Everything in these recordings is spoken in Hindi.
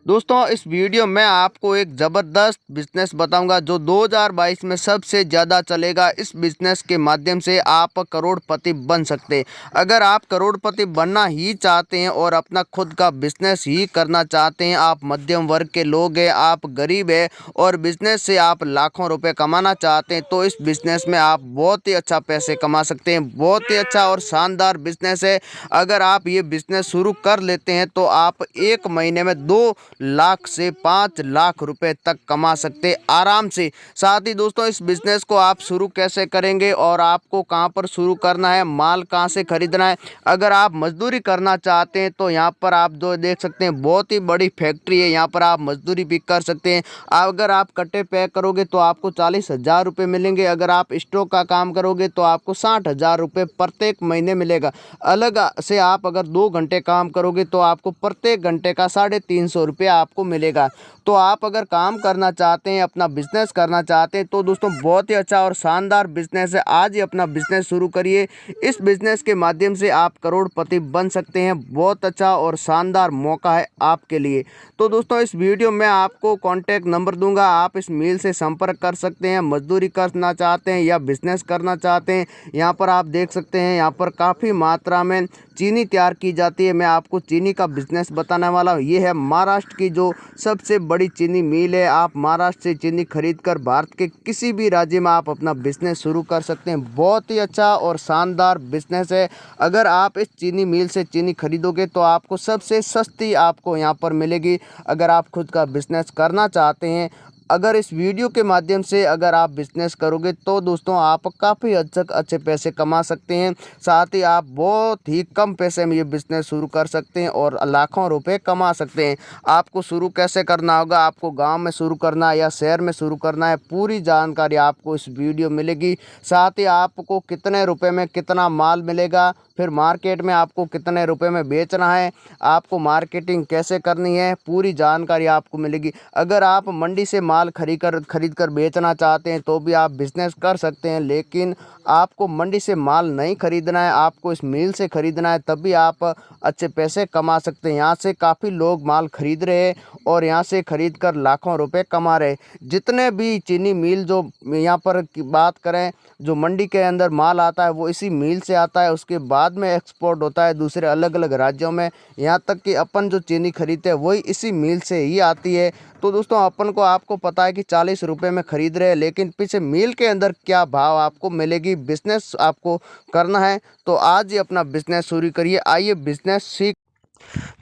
दोस्तों इस वीडियो में आपको एक ज़बरदस्त बिजनेस बताऊंगा जो 2022 में सबसे ज़्यादा चलेगा। इस बिजनेस के माध्यम से आप करोड़पति बन सकते हैं। अगर आप करोड़पति बनना ही चाहते हैं और अपना खुद का बिजनेस ही करना चाहते हैं, आप मध्यम वर्ग के लोग हैं, आप गरीब हैं और बिजनेस से आप लाखों रुपए कमाना चाहते हैं, तो इस बिजनेस में आप बहुत ही अच्छा पैसे कमा सकते हैं। बहुत ही अच्छा और शानदार बिजनेस है। अगर आप ये बिजनेस शुरू कर लेते हैं तो आप एक महीने में 2 लाख से 5 लाख रुपए तक कमा सकते आराम से। साथ ही दोस्तों इस बिजनेस को आप शुरू कैसे करेंगे और आपको कहां पर शुरू करना है, माल कहां से खरीदना है। अगर आप मजदूरी करना चाहते हैं तो यहां पर आप जो देख सकते हैं बहुत ही बड़ी फैक्ट्री है, यहां पर आप मजदूरी भी कर सकते हैं। अगर आप कट्टे पैक करोगे तो आपको 40,000 रुपये मिलेंगे। अगर आप स्टॉक का काम करोगे तो आपको 60,000 रुपये प्रत्येक महीने मिलेगा। अलग से आप अगर 2 घंटे काम करोगे तो आपको प्रत्येक घंटे का 350 रुपये आपको मिलेगा। तो आप अगर काम करना चाहते हैं, अपना बिजनेस करना चाहते हैं, तो दोस्तों बहुत ही अच्छा और शानदार बिजनेस है। आज ही अपना बिजनेस शुरू करिए। इस बिजनेस के माध्यम से आप करोड़पति बन सकते हैं। बहुत अच्छा और शानदार मौका है आपके लिए। तो दोस्तों इस वीडियो में आपको कॉन्टैक्ट नंबर दूंगा, आप इस मेल से संपर्क कर सकते हैं। मजदूरी करना चाहते हैं या बिजनेस करना चाहते हैं, यहाँ पर आप देख सकते हैं यहाँ पर काफ़ी मात्रा में चीनी तैयार की जाती है। मैं आपको चीनी का बिजनेस बताने वाला हूँ। ये है महाराष्ट्र की जो सबसे बड़ी चीनी मिल है। आप महाराष्ट्र से चीनी खरीदकर भारत के किसी भी राज्य में आप अपना बिजनेस शुरू कर सकते हैं। बहुत ही अच्छा और शानदार बिजनेस है। अगर आप इस चीनी मिल से चीनी खरीदोगे तो आपको सबसे सस्ती आपको यहाँ पर मिलेगी। अगर आप खुद का बिजनेस करना चाहते हैं, अगर इस वीडियो के माध्यम से अगर आप बिजनेस करोगे तो दोस्तों आप काफ़ी हद तक अच्छे पैसे कमा सकते हैं। साथ ही आप बहुत ही कम पैसे में ये बिजनेस शुरू कर सकते हैं और लाखों रुपए कमा सकते हैं। आपको शुरू कैसे करना होगा, आपको गांव में शुरू करना है या शहर में शुरू करना है, पूरी जानकारी आपको इस वीडियो मिलेगी। साथ ही आपको कितने रुपए में कितना माल मिलेगा, फिर मार्केट में आपको कितने रुपए में बेचना है, आपको मार्केटिंग कैसे करनी है, पूरी जानकारी आपको मिलेगी। अगर आप मंडी से माल खरीद कर बेचना चाहते हैं तो भी आप बिजनेस कर सकते हैं, लेकिन आपको मंडी से माल नहीं खरीदना है, आपको इस मिल से खरीदना है, तब भी आप अच्छे पैसे कमा सकते हैं। यहाँ से काफ़ी लोग माल खरीद रहे हैं और यहाँ से खरीद कर लाखों रुपए कमा रहे हैं। जितने भी चीनी मिल जो यहाँ पर की बात करें, जो मंडी के अंदर माल आता है वो इसी मिल से आता है, उसके बाद में एक्सपोर्ट होता है दूसरे अलग अलग राज्यों में। यहाँ तक कि अपन जो चीनी खरीदते हैं वही इसी मिल से ही आती है। तो दोस्तों अपन को आपको पता है कि 40 रुपये में ख़रीद रहे हैं, लेकिन पीछे मिल के अंदर क्या भाव आपको मिलेगी। बिजनेस आपको करना है तो आज ही अपना बिजनेस शुरू करिए। आइए बिजनेस सीख।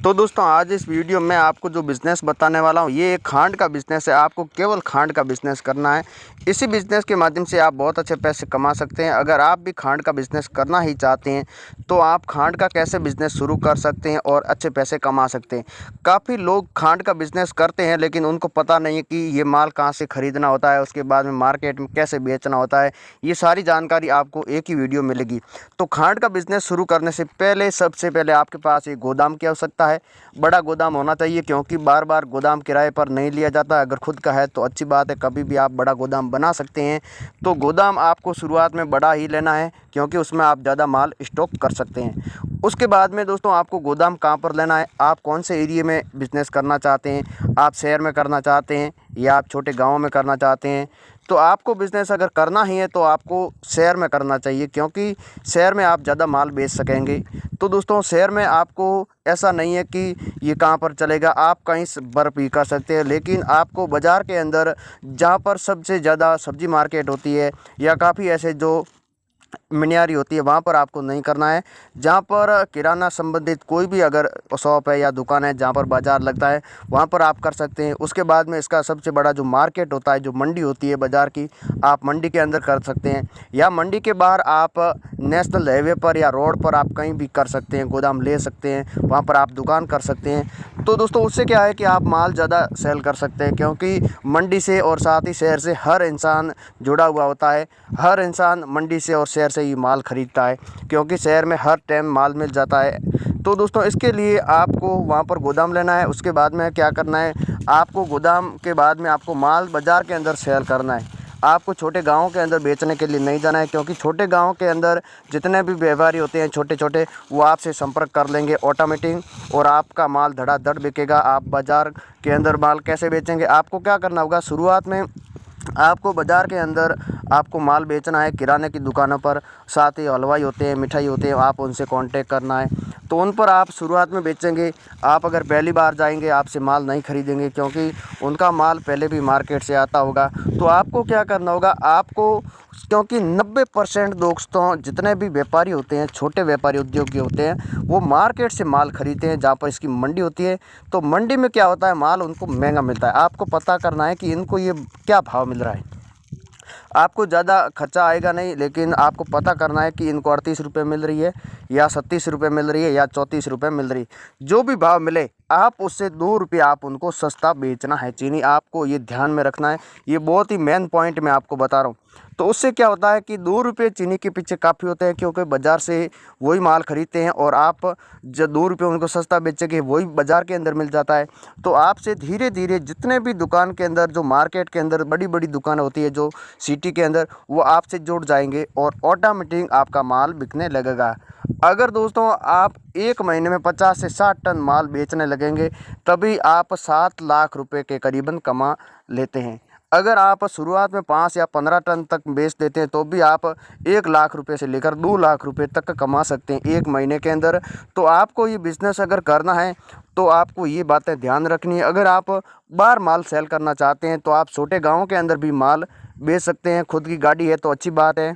तो दोस्तों आज इस वीडियो में आपको जो बिज़नेस बताने वाला हूँ ये एक खांड का बिज़नेस है। आपको केवल खांड का बिज़नेस करना है। इसी बिज़नेस के माध्यम से आप बहुत अच्छे पैसे कमा सकते हैं। अगर आप भी खांड का बिज़नेस करना ही चाहते हैं तो आप खांड का कैसे बिज़नेस शुरू कर सकते हैं और अच्छे पैसे कमा सकते हैं। काफ़ी लोग खांड का बिज़नेस करते हैं लेकिन उनको पता नहीं है कि ये माल कहाँ से ख़रीदना होता है, उसके बाद में मार्केट में कैसे बेचना होता है। ये सारी जानकारी आपको एक ही वीडियो मिलेगी। तो खांड का बिज़नेस शुरू करने से पहले सबसे पहले आपके पास एक गोदाम की आवश्यकता है। बड़ा गोदाम होना चाहिए क्योंकि बार बार गोदाम किराए पर नहीं लिया जाता। अगर खुद का है तो अच्छी बात है, कभी भी आप बड़ा गोदाम बना सकते हैं। तो गोदाम आपको शुरुआत में बड़ा ही लेना है क्योंकि उसमें आप ज़्यादा माल स्टॉक कर सकते हैं। उसके बाद में दोस्तों आपको गोदाम कहाँ पर लेना है, आप कौन से एरिया में बिज़नेस करना चाहते हैं, आप शहर में करना चाहते हैं या आप छोटे गाँव में करना चाहते हैं। तो आपको बिज़नेस अगर करना ही है तो आपको शहर में करना चाहिए क्योंकि शहर में आप ज़्यादा माल बेच सकेंगे। तो दोस्तों शहर में आपको ऐसा नहीं है कि ये कहाँ पर चलेगा, आप कहीं से बर्फ़ भी कर सकते हैं, लेकिन आपको बाज़ार के अंदर जहाँ पर सबसे ज़्यादा सब्ज़ी मार्केट होती है या काफ़ी ऐसे जो मिनियारी होती है वहाँ पर आपको नहीं करना है। जहाँ पर किराना संबंधित कोई भी अगर शॉप है या दुकान है जहाँ पर बाज़ार लगता है वहाँ पर आप कर सकते हैं। उसके बाद में इसका सबसे बड़ा जो मार्केट होता है, जो मंडी होती है बाज़ार की, आप मंडी के अंदर कर सकते हैं या मंडी के बाहर आप नेशनल हाईवे पर या रोड पर आप कहीं भी कर सकते हैं, गोदाम ले सकते हैं, वहाँ पर आप दुकान कर सकते हैं। तो दोस्तों उससे क्या है कि आप माल ज़्यादा सेल कर सकते हैं क्योंकि मंडी से और साथ ही शहर से हर इंसान जुड़ा हुआ होता है। हर इंसान मंडी से और शहर से ही माल ख़रीदता है क्योंकि शहर में हर टाइम माल मिल जाता है। तो दोस्तों इसके लिए आपको वहाँ पर गोदाम लेना है। उसके बाद में क्या करना है, आपको गोदाम के बाद में आपको माल बाज़ार के अंदर सेल करना है। आपको छोटे गाँव के अंदर बेचने के लिए नहीं जाना है, क्योंकि छोटे गाँव के अंदर जितने भी व्यापारी होते हैं छोटे छोटे, वो आपसे संपर्क कर लेंगे ऑटोमेटिक, और आपका माल धड़ाधड़ बिकेगा। आप बाज़ार के अंदर माल कैसे बेचेंगे? आपको क्या करना होगा, शुरुआत में आपको बाज़ार के अंदर आपको माल बेचना है किराने की दुकानों पर, साथ ही हलवाई होते हैं, मिठाई होते हैं, आप उनसे कांटेक्ट करना है, तो उन पर आप शुरुआत में बेचेंगे। आप अगर पहली बार जाएंगे, आपसे माल नहीं खरीदेंगे, क्योंकि उनका माल पहले भी मार्केट से आता होगा। तो आपको क्या करना होगा, आपको, क्योंकि 90% दोस्तों जितने भी व्यापारी होते हैं, छोटे व्यापारी उद्योगी होते हैं, वो मार्केट से माल खरीदते हैं जहाँ पर इसकी मंडी होती है। तो मंडी में क्या होता है, माल उनको महंगा मिलता है। आपको पता करना है कि इनको ये क्या भाव मिल रहा है। आपको ज़्यादा खर्चा आएगा नहीं, लेकिन आपको पता करना है कि इनको 38 रुपये मिल रही है, या 37 रुपये मिल रही है, या 34 रुपये मिल रही है। जो भी भाव मिले, आप उससे 2 रुपये आप उनको सस्ता बेचना है चीनी। आपको ये ध्यान में रखना है, ये बहुत ही मेन पॉइंट मैं आपको बता रहा हूँ। तो उससे क्या होता है कि 2 रुपये चीनी के पीछे काफ़ी होते हैं, क्योंकि बाज़ार से वही माल खरीदते हैं, और आप जो 2 रुपये उनको सस्ता बेचेंगे, वही बाज़ार के अंदर मिल जाता है। तो आपसे धीरे धीरे जितने भी दुकान के अंदर, जो मार्केट के अंदर बड़ी बड़ी दुकान होती है जो सिटी के अंदर, वो आपसे जुड़ जाएंगे, और ऑटोमेटिक आपका माल बिकने लगेगा। अगर दोस्तों आप एक महीने में 50 से 60 टन माल बेचने लगेंगे, तभी आप 7 लाख रुपए के करीबन कमा लेते हैं। अगर आप शुरुआत में 5 या 15 टन तक बेच देते हैं, तो भी आप 1 लाख रुपए से लेकर 2 लाख रुपए तक कमा सकते हैं एक महीने के अंदर। तो आपको ये बिज़नेस अगर करना है, तो आपको ये बातें ध्यान रखनी है। अगर आप बाहर माल सेल करना चाहते हैं, तो आप छोटे गाँव के अंदर भी माल बेच सकते हैं। खुद की गाड़ी है तो अच्छी बात है,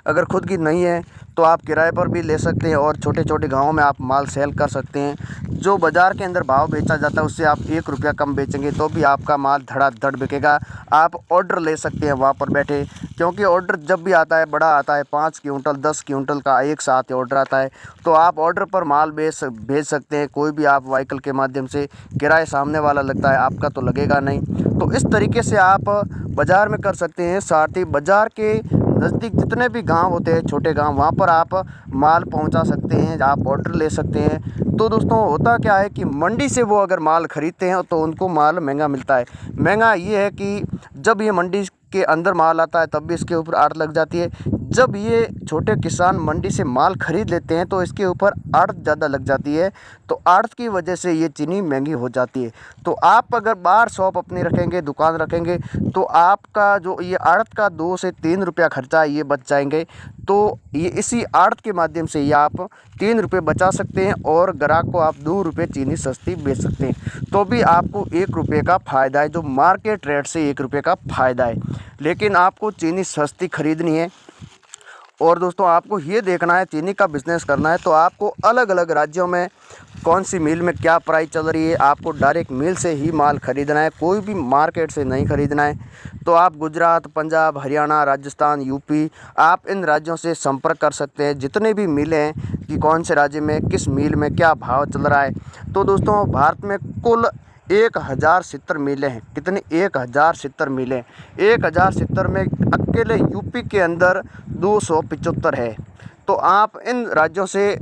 अगर खुद की नहीं है तो आप किराए पर भी ले सकते हैं, और छोटे छोटे गाँवों में आप माल सेल कर सकते हैं। जो बाज़ार के अंदर भाव बेचा जाता है, उससे आप 1 रुपया कम बेचेंगे, तो भी आपका माल धड़ाधड़ बिकेगा। आप ऑर्डर ले सकते हैं वहाँ पर बैठे, क्योंकि ऑर्डर जब भी आता है, बड़ा आता है, 5 क्विंटल 10 क्विंटल का एक साथ ऑर्डर आता है, तो आप ऑर्डर पर माल भेज सकते हैं। कोई भी आप व्हीकल के माध्यम से, किराए सामने वाला लगता है, आपका तो लगेगा नहीं। तो इस तरीके से आप बाज़ार में कर सकते हैं। साथ ही बाज़ार के नज़दीक जितने भी गांव होते हैं, छोटे गांव, वहां पर आप माल पहुंचा सकते हैं, आप ऑर्डर ले सकते हैं। तो दोस्तों होता क्या है कि मंडी से वो अगर माल ख़रीदते हैं, तो उनको माल महंगा मिलता है। महंगा ये है कि जब ये मंडी के अंदर माल आता है, तब भी इसके ऊपर आड़ लग जाती है। जब ये छोटे किसान मंडी से माल खरीद लेते हैं, तो इसके ऊपर आड़ ज़्यादा लग जाती है। तो आड़ की वजह से ये चीनी महंगी हो जाती है। तो आप अगर बाहर शॉप अपनी रखेंगे, दुकान रखेंगे, तो आपका जो ये आड़त का 2 से 3 रुपया खर्चा है, ये बच जाएंगे। तो ये इसी आड़त के माध्यम से ये आप 3 रुपये बचा सकते हैं, और ग्राहक को आप 2 रुपये चीनी सस्ती बेच सकते हैं। तो भी आपको 1 रुपये का फ़ायदा है, जो मार्केट रेट से 1 रुपये का फ़ायदा है। लेकिन आपको चीनी सस्ती खरीदनी है। और दोस्तों आपको ये देखना है, चीनी का बिज़नेस करना है, तो आपको अलग अलग राज्यों में कौन सी मिल में क्या प्राइस चल रही है, आपको डायरेक्ट मिल से ही माल ख़रीदना है, कोई भी मार्केट से नहीं ख़रीदना है। तो आप गुजरात, पंजाब, हरियाणा, राजस्थान, यूपी, आप इन राज्यों से संपर्क कर सकते हैं। जितने भी मिलें हैं कि कौन से राज्य में किस मिल में क्या भाव चल रहा है। तो दोस्तों भारत में कुल 1070 मिलें हैं। कितनी? 1070 मिलें। 1070 में अकेले यूपी के अंदर 275 है। तो आप इन राज्यों से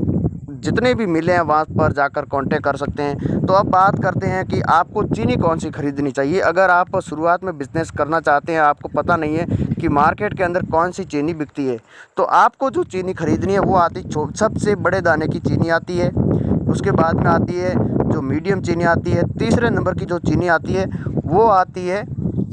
जितने भी मिले हैं, वहाँ पर जाकर कांटेक्ट कर सकते हैं। तो अब बात करते हैं कि आपको चीनी कौन सी खरीदनी चाहिए। अगर आप शुरुआत में बिज़नेस करना चाहते हैं, आपको पता नहीं है कि मार्केट के अंदर कौन सी चीनी बिकती है, तो आपको जो चीनी खरीदनी है, वो आती सबसे बड़े दाने की चीनी आती है। उसके बाद में आती है जो मीडियम चीनी आती है। तीसरे नंबर की जो चीनी आती है, वो आती है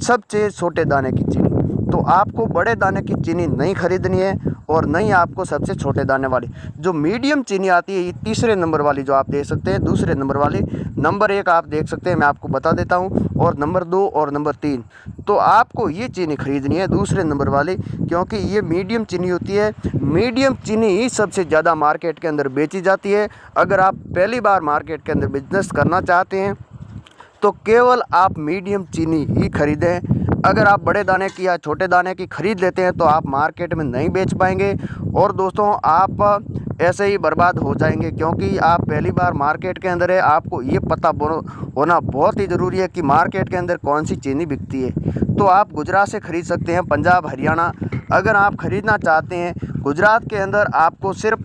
सबसे छोटे दाने की चीनी। तो आपको बड़े दाने की चीनी नहीं खरीदनी है, और नहीं आपको सबसे छोटे दाने वाली जो मीडियम चीनी आती है, ये तीसरे नंबर वाली जो आप देख सकते हैं। दूसरे नंबर वाली, नंबर 1 आप देख सकते हैं, मैं आपको बता देता हूँ, और नंबर 2 और नंबर 3। तो आपको ये चीनी खरीदनी है, दूसरे नंबर वाली, क्योंकि ये मीडियम चीनी होती है। मीडियम चीनी ही सबसे ज़्यादा मार्केट के अंदर बेची जाती है। अगर आप पहली बार मार्केट के अंदर बिजनेस करना चाहते हैं, तो केवल आप मीडियम चीनी ही खरीदें। अगर आप बड़े दाने की या छोटे दाने की खरीद लेते हैं, तो आप मार्केट में नहीं बेच पाएंगे, और दोस्तों आप ऐसे ही बर्बाद हो जाएंगे, क्योंकि आप पहली बार मार्केट के अंदर है। आपको ये पता होना बहुत ही ज़रूरी है कि मार्केट के अंदर कौन सी चीनी बिकती है। तो आप गुजरात से ख़रीद सकते हैं, पंजाब, हरियाणा। अगर आप ख़रीदना चाहते हैं गुजरात के अंदर, आपको सिर्फ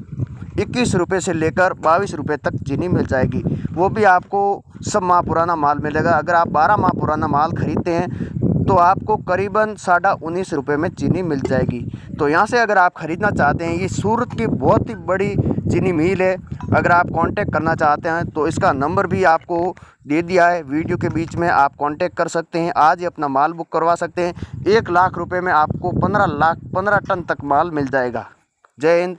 21 रुपये से लेकर 22 रुपये तक चीनी मिल जाएगी। वो भी आपको सब माह पुराना माल मिलेगा। अगर आप 12 माह पुराना माल ख़रीदते हैं, तो आपको करीबन 19.5 रुपये में चीनी मिल जाएगी। तो यहाँ से अगर आप ख़रीदना चाहते हैं, ये सूरत की बहुत ही बड़ी चीनी मिल है। अगर आप कांटेक्ट करना चाहते हैं तो इसका नंबर भी आपको दे दिया है वीडियो के बीच में, आप कांटेक्ट कर सकते हैं। आज ही अपना माल बुक करवा सकते हैं। 1 लाख रुपए में आपको 15 टन तक माल मिल जाएगा। जय हिंद।